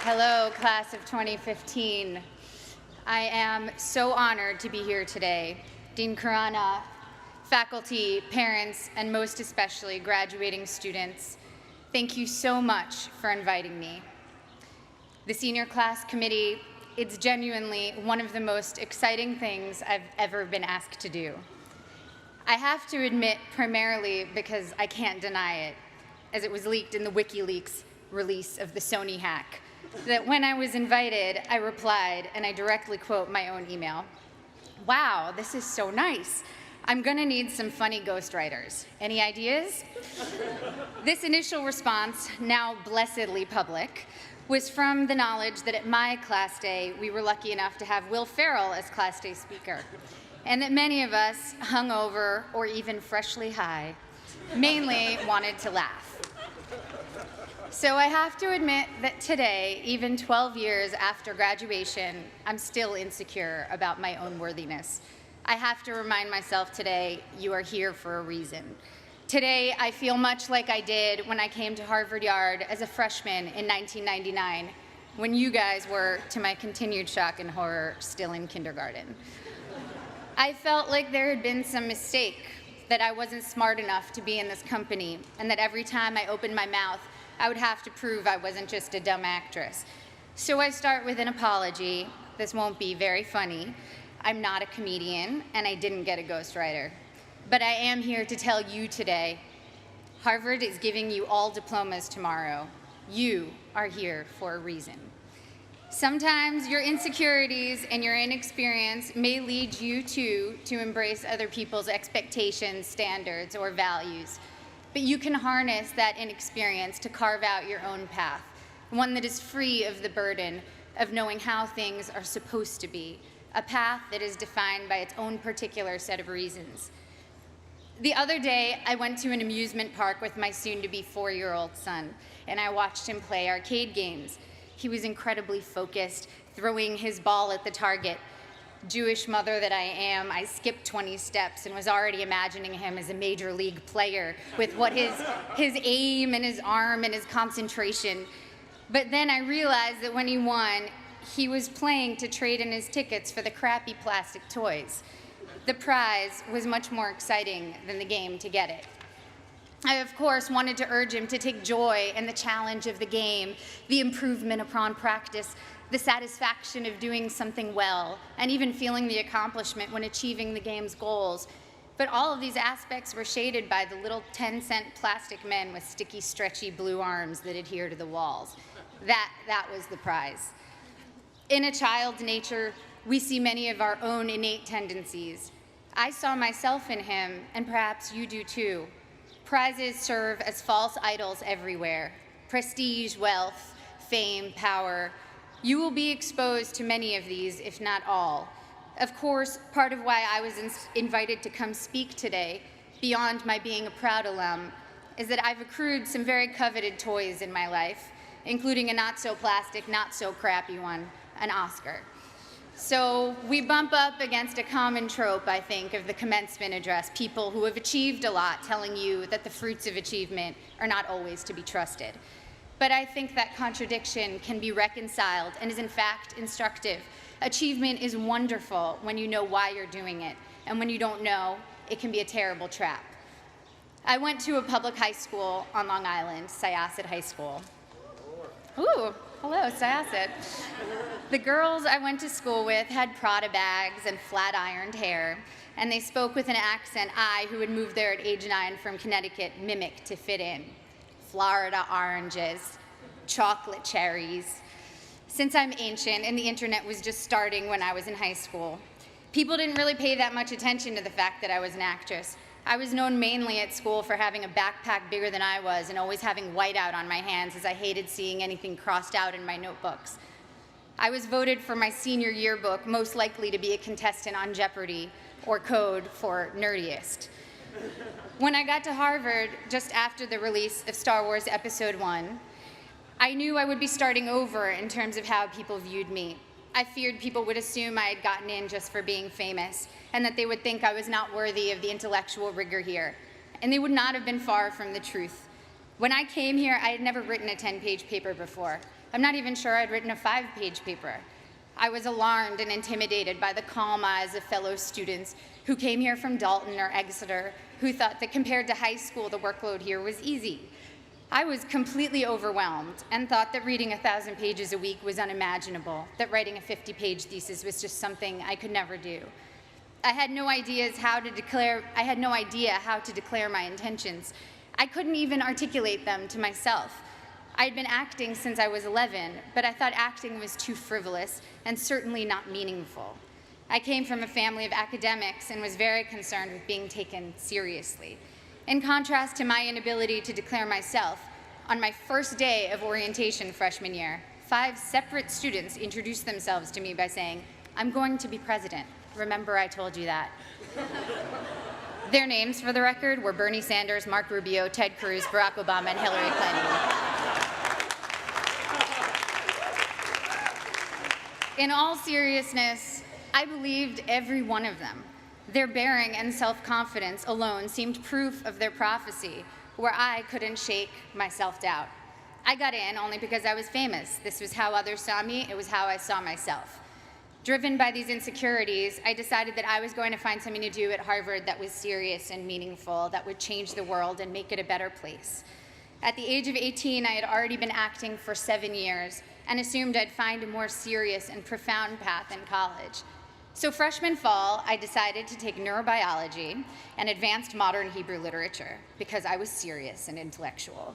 Hello, class of 2015. I am so honored to be here today. Dean Khurana, faculty, parents, and most especially graduating students, thank you so much for inviting me. The senior class committee, it's genuinely one of the most exciting things I've ever been asked to do. I have to admit, primarily because I can't deny it, as it was leaked in the WikiLeaks release of the Sony hack, that when I was invited, I replied, and I directly quote my own email, "Wow, this is so nice. I'm gonna need some funny ghostwriters. Any ideas?" This initial response, now blessedly public, was from the knowledge that at my class day, we were lucky enough to have Will Ferrell as class day speaker, and that many of us, hungover or even freshly high, mainly wanted to laugh. So I have to admit that today, even 12 years after graduation, I'm still insecure about my own worthiness. I have to remind myself today, you are here for a reason. Today, I feel much like I did when I came to Harvard Yard as a freshman in 1999, when you guys were, to my continued shock and horror, still in kindergarten. I felt like there had been some mistake, that I wasn't smart enough to be in this company, and that every time I opened my mouth, I would have to prove I wasn't just a dumb actress. So I start with an apology. This won't be very funny. I'm not a comedian, and I didn't get a ghostwriter. But I am here to tell you today, Harvard is giving you all diplomas tomorrow. You are here for a reason. Sometimes your insecurities and your inexperience may lead you to embrace other people's expectations, standards, or values. But you can harness that inexperience to carve out your own path, one that is free of the burden of knowing how things are supposed to be, a path that is defined by its own particular set of reasons. The other day, I went to an amusement park with my soon-to-be 4-year-old son, and I watched him play arcade games. He was incredibly focused, throwing his ball at the target. Jewish mother that I am, I skipped 20 steps and was already imagining him as a major league player with what his aim and his arm and his concentration. But then I realized that when he won, he was playing to trade in his tickets for the crappy plastic toys. The prize was much more exciting than the game to get it. I, of course, wanted to urge him to take joy in the challenge of the game, the improvement upon practice, the satisfaction of doing something well, and even feeling the accomplishment when achieving the game's goals. But all of these aspects were shaded by the little 10-cent plastic men with sticky, stretchy blue arms that adhere to the walls. That was the prize. In a child's nature, we see many of our own innate tendencies. I saw myself in him, and perhaps you do too. Prizes serve as false idols everywhere. Prestige, wealth, fame, power. You will be exposed to many of these, if not all. Of course, part of why I was invited to come speak today, beyond my being a proud alum, is that I've accrued some very coveted toys in my life, including a not-so-plastic, not-so-crappy one, an Oscar. So we bump up against a common trope, I think, of the commencement address, people who have achieved a lot telling you that the fruits of achievement are not always to be trusted. But I think that contradiction can be reconciled and is in fact instructive. Achievement is wonderful when you know why you're doing it, and when you don't know, it can be a terrible trap. I went to a public high school on Long Island, Syosset High School. Ooh, hello, Syosset. The girls I went to school with had Prada bags and flat-ironed hair, and they spoke with an accent I, who had moved there at age 9 from Connecticut, mimicked to fit in. Florida oranges, chocolate cherries. Since I'm ancient and the internet was just starting when I was in high school, people didn't really pay that much attention to the fact that I was an actress. I was known mainly at school for having a backpack bigger than I was and always having whiteout on my hands, as I hated seeing anything crossed out in my notebooks. I was voted for my senior yearbook most likely to be a contestant on Jeopardy, or code for nerdiest. When I got to Harvard, just after the release of Star Wars Episode 1, I knew I would be starting over in terms of how people viewed me. I feared people would assume I had gotten in just for being famous, and that they would think I was not worthy of the intellectual rigor here. And they would not have been far from the truth. When I came here, I had never written a 10-page paper before. I'm not even sure I'd written a 5-page paper. I was alarmed and intimidated by the calm eyes of fellow students who came here from Dalton or Exeter, who thought that compared to high school, the workload here was easy. I was completely overwhelmed and thought that reading 1,000 pages a week was unimaginable, that writing a 50-page thesis was just something I could never do. I had no idea how to declare my intentions. I couldn't even articulate them to myself. I'd been acting since I was 11, but I thought acting was too frivolous and certainly not meaningful. I came from a family of academics and was very concerned with being taken seriously. In contrast to my inability to declare myself, on my first day of orientation freshman year, 5 separate students introduced themselves to me by saying, "I'm going to be president. Remember I told you that." Their names, for the record, were Bernie Sanders, Mark Rubio, Ted Cruz, Barack Obama, and Hillary Clinton. In all seriousness, I believed every one of them. Their bearing and self-confidence alone seemed proof of their prophecy, where I couldn't shake my self-doubt. I got in only because I was famous. This was how others saw me. It was how I saw myself. Driven by these insecurities, I decided that I was going to find something to do at Harvard that was serious and meaningful, that would change the world and make it a better place. At the age of 18, I had already been acting for 7 years and assumed I'd find a more serious and profound path in college. So freshman fall, I decided to take neurobiology and advanced modern Hebrew literature because I was serious and intellectual.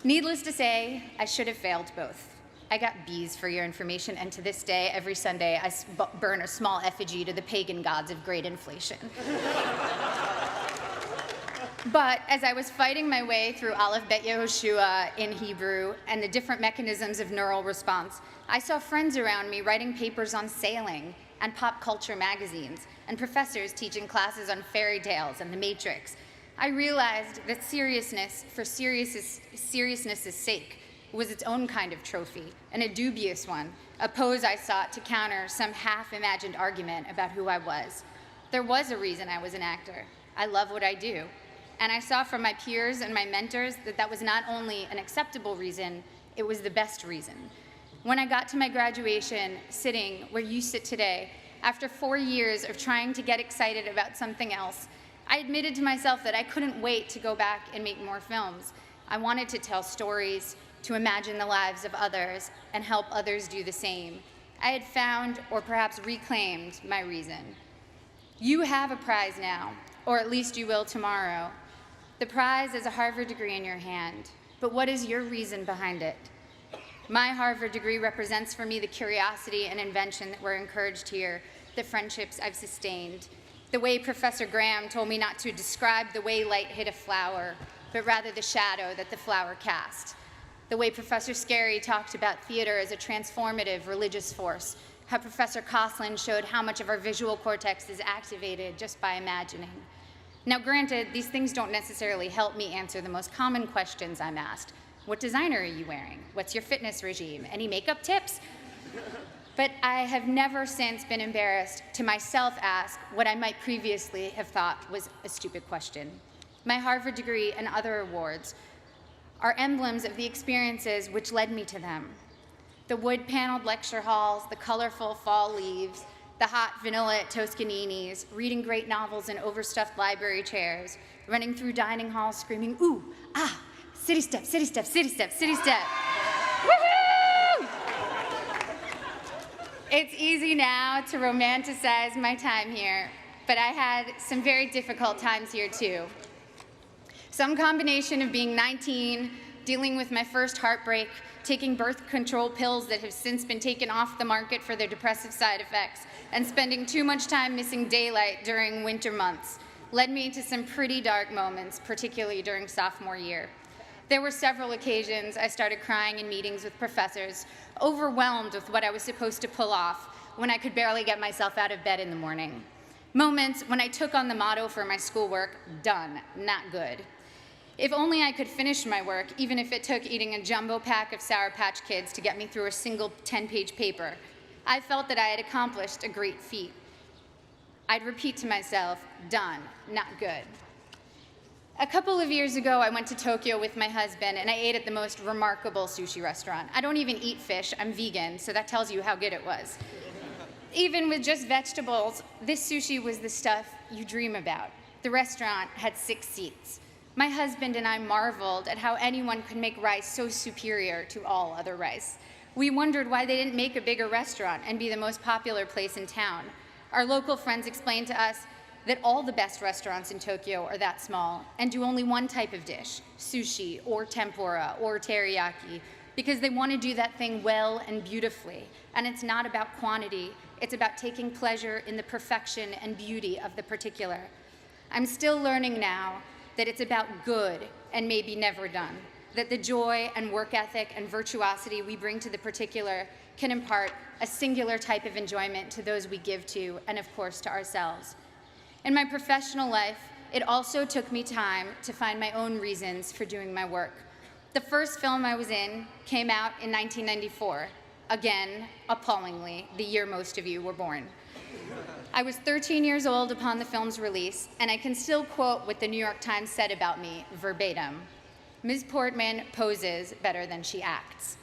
Needless to say, I should have failed both. I got B's for your information, and to this day, every Sunday, I burn a small effigy to the pagan gods of great inflation. But as I was fighting my way through Aleph Bet Yehoshua in Hebrew and the different mechanisms of neural response, I saw friends around me writing papers on sailing and pop culture magazines, and professors teaching classes on fairy tales and the Matrix. I realized that seriousness for seriousness' sake was its own kind of trophy, and a dubious one, a pose I sought to counter some half-imagined argument about who I was. There was a reason I was an actor. I love what I do. And I saw from my peers and my mentors that that was not only an acceptable reason, it was the best reason. When I got to my graduation, sitting where you sit today, after 4 years of trying to get excited about something else, I admitted to myself that I couldn't wait to go back and make more films. I wanted to tell stories, to imagine the lives of others, and help others do the same. I had found, or perhaps reclaimed, my reason. You have a prize now, or at least you will tomorrow. The prize is a Harvard degree in your hand, but what is your reason behind it? My Harvard degree represents for me the curiosity and invention that were encouraged here, the friendships I've sustained, the way Professor Graham told me not to describe the way light hit a flower, but rather the shadow that the flower cast, the way Professor Scarry talked about theater as a transformative religious force, how Professor Coslin showed how much of our visual cortex is activated just by imagining. Now granted, these things don't necessarily help me answer the most common questions I'm asked. What designer are you wearing? What's your fitness regime? Any makeup tips? But I have never since been embarrassed to myself ask what I might previously have thought was a stupid question. My Harvard degree and other awards are emblems of the experiences which led me to them. The wood-paneled lecture halls, the colorful fall leaves, the hot vanilla at Toscanini's, reading great novels in overstuffed library chairs, running through dining halls screaming, ooh, ah, city step, city step, city step, city step. Woohoo! It's easy now to romanticize my time here, but I had some very difficult times here too. Some combination of being 19, dealing with my first heartbreak, taking birth control pills that have since been taken off the market for their depressive side effects, and spending too much time missing daylight during winter months led me to some pretty dark moments, particularly during sophomore year. There were several occasions I started crying in meetings with professors, overwhelmed with what I was supposed to pull off when I could barely get myself out of bed in the morning. Moments when I took on the motto for my schoolwork, done, not good. If only I could finish my work, even if it took eating a jumbo pack of Sour Patch Kids to get me through a single 10-page paper. I felt that I had accomplished a great feat. I'd repeat to myself, done, not good. A couple of years ago, I went to Tokyo with my husband, and I ate at the most remarkable sushi restaurant. I don't even eat fish, I'm vegan, so that tells you how good it was. Even with just vegetables, this sushi was the stuff you dream about. The restaurant had 6 seats. My husband and I marveled at how anyone could make rice so superior to all other rice. We wondered why they didn't make a bigger restaurant and be the most popular place in town. Our local friends explained to us that all the best restaurants in Tokyo are that small and do only one type of dish, sushi or tempura or teriyaki, because they want to do that thing well and beautifully. And it's not about quantity, it's about taking pleasure in the perfection and beauty of the particular. I'm still learning now that it's about good and maybe never done, that the joy and work ethic and virtuosity we bring to the particular can impart a singular type of enjoyment to those we give to, and of course to ourselves. In my professional life, it also took me time to find my own reasons for doing my work. The first film I was in came out in 1994. Again, appallingly, the year most of you were born. I was 13 years old upon the film's release, and I can still quote what the New York Times said about me verbatim. Ms. Portman poses better than she acts.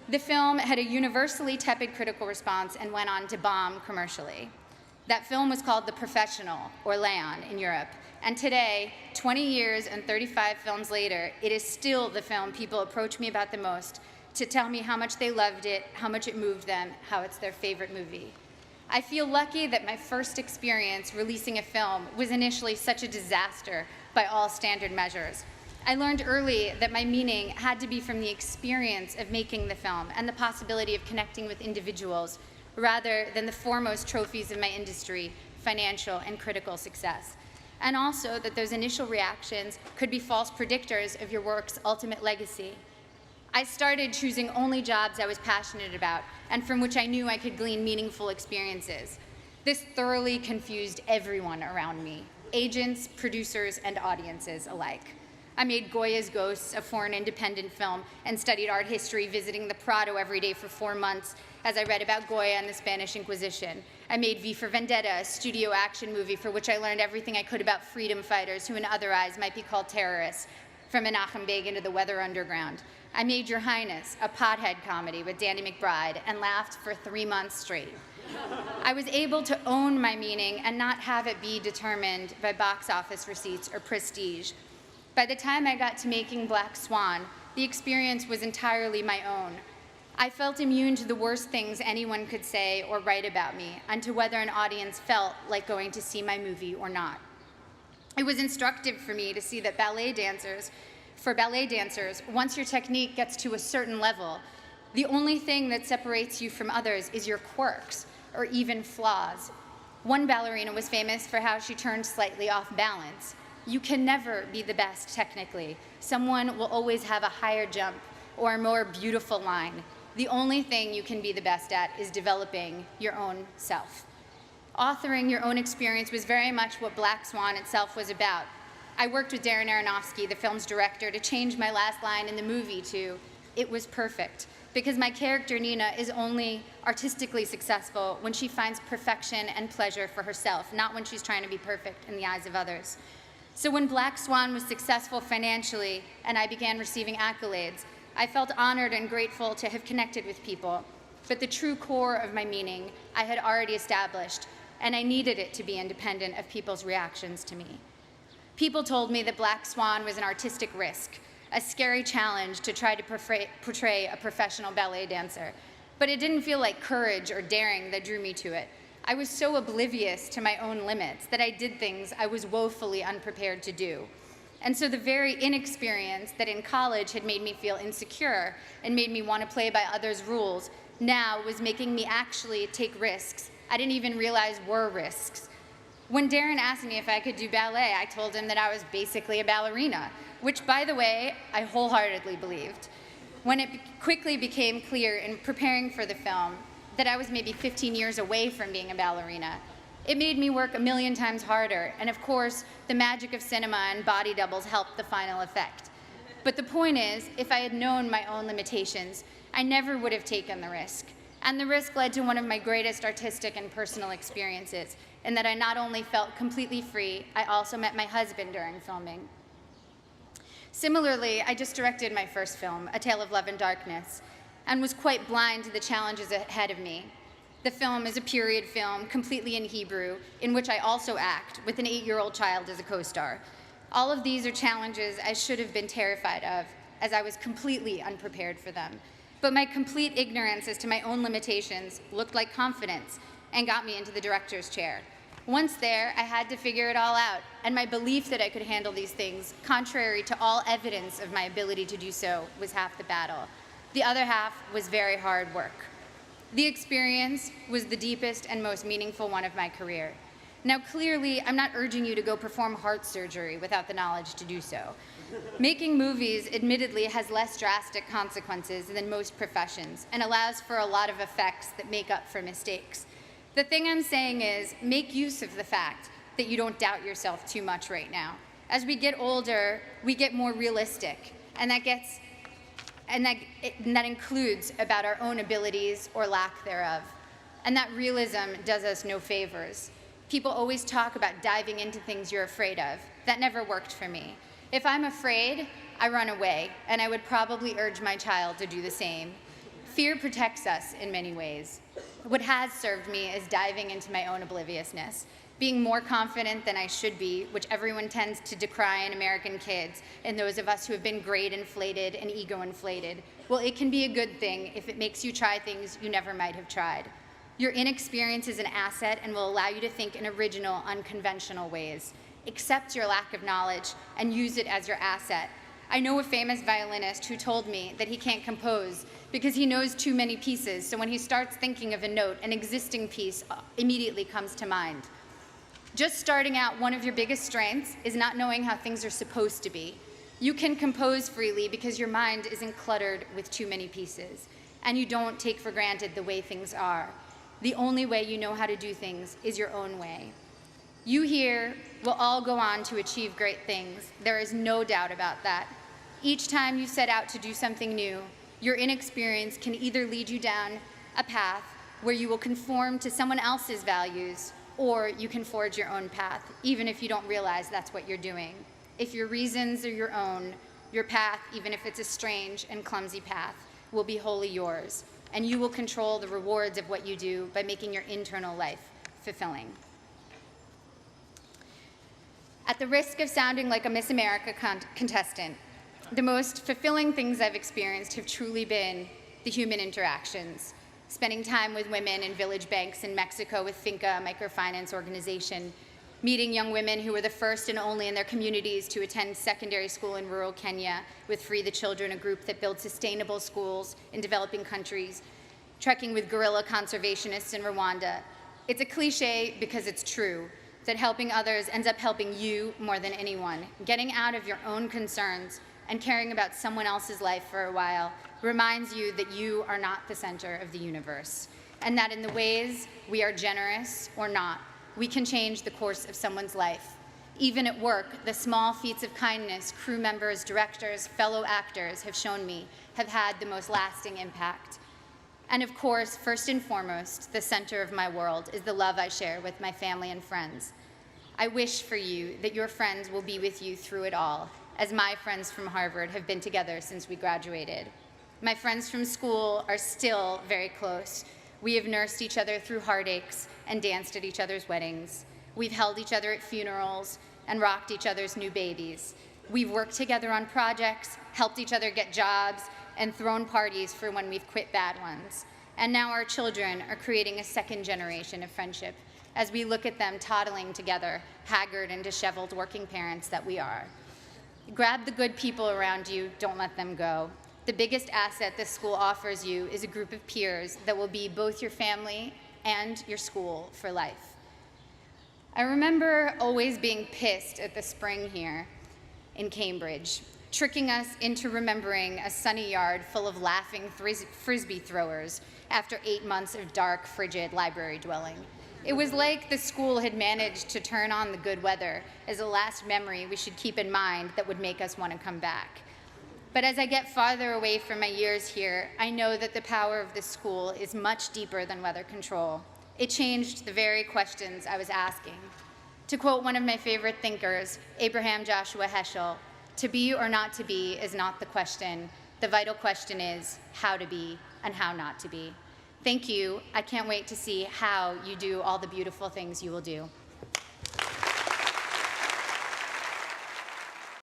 The film had a universally tepid critical response and went on to bomb commercially. That film was called The Professional, or Leon in Europe, and today, 20 years and 35 films later, it is still the film people approach me about the most to tell me how much they loved it, how much it moved them, how it's their favorite movie. I feel lucky that my first experience releasing a film was initially such a disaster by all standard measures. I learned early that my meaning had to be from the experience of making the film and the possibility of connecting with individuals rather than the foremost trophies of my industry, financial and critical success. And also that those initial reactions could be false predictors of your work's ultimate legacy. I started choosing only jobs I was passionate about and from which I knew I could glean meaningful experiences. This thoroughly confused everyone around me, agents, producers, and audiences alike. I made Goya's Ghosts, a foreign independent film, and studied art history, visiting the Prado every day for 4 months as I read about Goya and the Spanish Inquisition. I made V for Vendetta, a studio action movie for which I learned everything I could about freedom fighters who in other eyes might be called terrorists, from Menachem Begin to the Weather Underground. I made Your Highness, a pothead comedy with Danny McBride, and laughed for 3 months straight. I was able to own my meaning and not have it be determined by box office receipts or prestige. By the time I got to making Black Swan, the experience was entirely my own. I felt immune to the worst things anyone could say or write about me, and to whether an audience felt like going to see my movie or not. It was instructive for me to see that for ballet dancers, once your technique gets to a certain level, the only thing that separates you from others is your quirks, or even flaws. One ballerina was famous for how she turned slightly off balance. You can never be the best technically. Someone will always have a higher jump or a more beautiful line. The only thing you can be the best at is developing your own self. Authoring your own experience was very much what Black Swan itself was about. I worked with Darren Aronofsky, the film's director, to change my last line in the movie to, "It was perfect," because my character, Nina, is only artistically successful when she finds perfection and pleasure for herself, not when she's trying to be perfect in the eyes of others. So when Black Swan was successful financially and I began receiving accolades, I felt honored and grateful to have connected with people. But the true core of my meaning I had already established, and I needed it to be independent of people's reactions to me. People told me that Black Swan was an artistic risk, a scary challenge to try to portray a professional ballet dancer. But it didn't feel like courage or daring that drew me to it. I was so oblivious to my own limits that I did things I was woefully unprepared to do. And so the very inexperience that in college had made me feel insecure and made me want to play by others' rules now was making me actually take risks I didn't even realize were risks. When Darren asked me if I could do ballet, I told him that I was basically a ballerina, which, by the way, I wholeheartedly believed. When it quickly became clear in preparing for the film that I was maybe 15 years away from being a ballerina, it made me work a million times harder, and of course, the magic of cinema and body doubles helped the final effect. But the point is, if I had known my own limitations, I never would have taken the risk. And the risk led to one of my greatest artistic and personal experiences, in that I not only felt completely free, I also met my husband during filming. Similarly, I just directed my first film, A Tale of Love and Darkness, and was quite blind to the challenges ahead of me. The film is a period film, completely in Hebrew, in which I also act, with an 8-year-old child as a co-star. All of these are challenges I should have been terrified of, as I was completely unprepared for them. But my complete ignorance as to my own limitations looked like confidence and got me into the director's chair. Once there, I had to figure it all out, and my belief that I could handle these things, contrary to all evidence of my ability to do so, was half the battle. The other half was very hard work. The experience was the deepest and most meaningful one of my career. Now, clearly, I'm not urging you to go perform heart surgery without the knowledge to do so. Making movies, admittedly, has less drastic consequences than most professions and allows for a lot of effects that make up for mistakes. The thing I'm saying is, make use of the fact that you don't doubt yourself too much right now. As we get older, we get more realistic, and that includes about our own abilities or lack thereof. And that realism does us no favors. People always talk about diving into things you're afraid of. That never worked for me. If I'm afraid, I run away, and I would probably urge my child to do the same. Fear protects us in many ways. What has served me is diving into my own obliviousness, being more confident than I should be, which everyone tends to decry in American kids, and those of us who have been grade inflated and ego inflated. Well, it can be a good thing if it makes you try things you never might have tried. Your inexperience is an asset and will allow you to think in original, unconventional ways. Accept your lack of knowledge and use it as your asset. I know a famous violinist who told me that he can't compose because he knows too many pieces, so when he starts thinking of a note, an existing piece immediately comes to mind. Just starting out, one of your biggest strengths is not knowing how things are supposed to be. You can compose freely because your mind isn't cluttered with too many pieces, and you don't take for granted the way things are. The only way you know how to do things is your own way. You here will all go on to achieve great things. There is no doubt about that. Each time you set out to do something new, your inexperience can either lead you down a path where you will conform to someone else's values, or you can forge your own path, even if you don't realize that's what you're doing. If your reasons are your own, your path, even if it's a strange and clumsy path, will be wholly yours, and you will control the rewards of what you do by making your internal life fulfilling. At the risk of sounding like a Miss America contestant, the most fulfilling things I've experienced have truly been the human interactions. Spending time with women in village banks in Mexico with Finca, a microfinance organization, meeting young women who were the first and only in their communities to attend secondary school in rural Kenya with Free the Children, a group that builds sustainable schools in developing countries, trekking with guerrilla conservationists in Rwanda. It's a cliche because it's true, that helping others ends up helping you more than anyone. Getting out of your own concerns and caring about someone else's life for a while reminds you that you are not the center of the universe, and that in the ways we are generous or not, we can change the course of someone's life. Even at work, the small feats of kindness crew members, directors, fellow actors have shown me have had the most lasting impact. And of course, first and foremost, the center of my world is the love I share with my family and friends. I wish for you that your friends will be with you through it all, as my friends from Harvard have been together since we graduated. My friends from school are still very close. We have nursed each other through heartaches and danced at each other's weddings. We've held each other at funerals and rocked each other's new babies. We've worked together on projects, helped each other get jobs, and thrown parties for when we've quit bad ones. And now our children are creating a second generation of friendship as we look at them toddling together, haggard and disheveled working parents that we are. Grab the good people around you, don't let them go. The biggest asset this school offers you is a group of peers that will be both your family and your school for life. I remember always being pissed at the spring here in Cambridge, tricking us into remembering a sunny yard full of laughing frisbee throwers after 8 months of dark, frigid library dwelling. It was like the school had managed to turn on the good weather as a last memory we should keep in mind that would make us want to come back. But as I get farther away from my years here, I know that the power of this school is much deeper than weather control. It changed the very questions I was asking. To quote one of my favorite thinkers, Abraham Joshua Heschel, To be or not to be is not the question. The vital question is how to be and how not to be. Thank you. I can't wait to see how you do all the beautiful things you will do.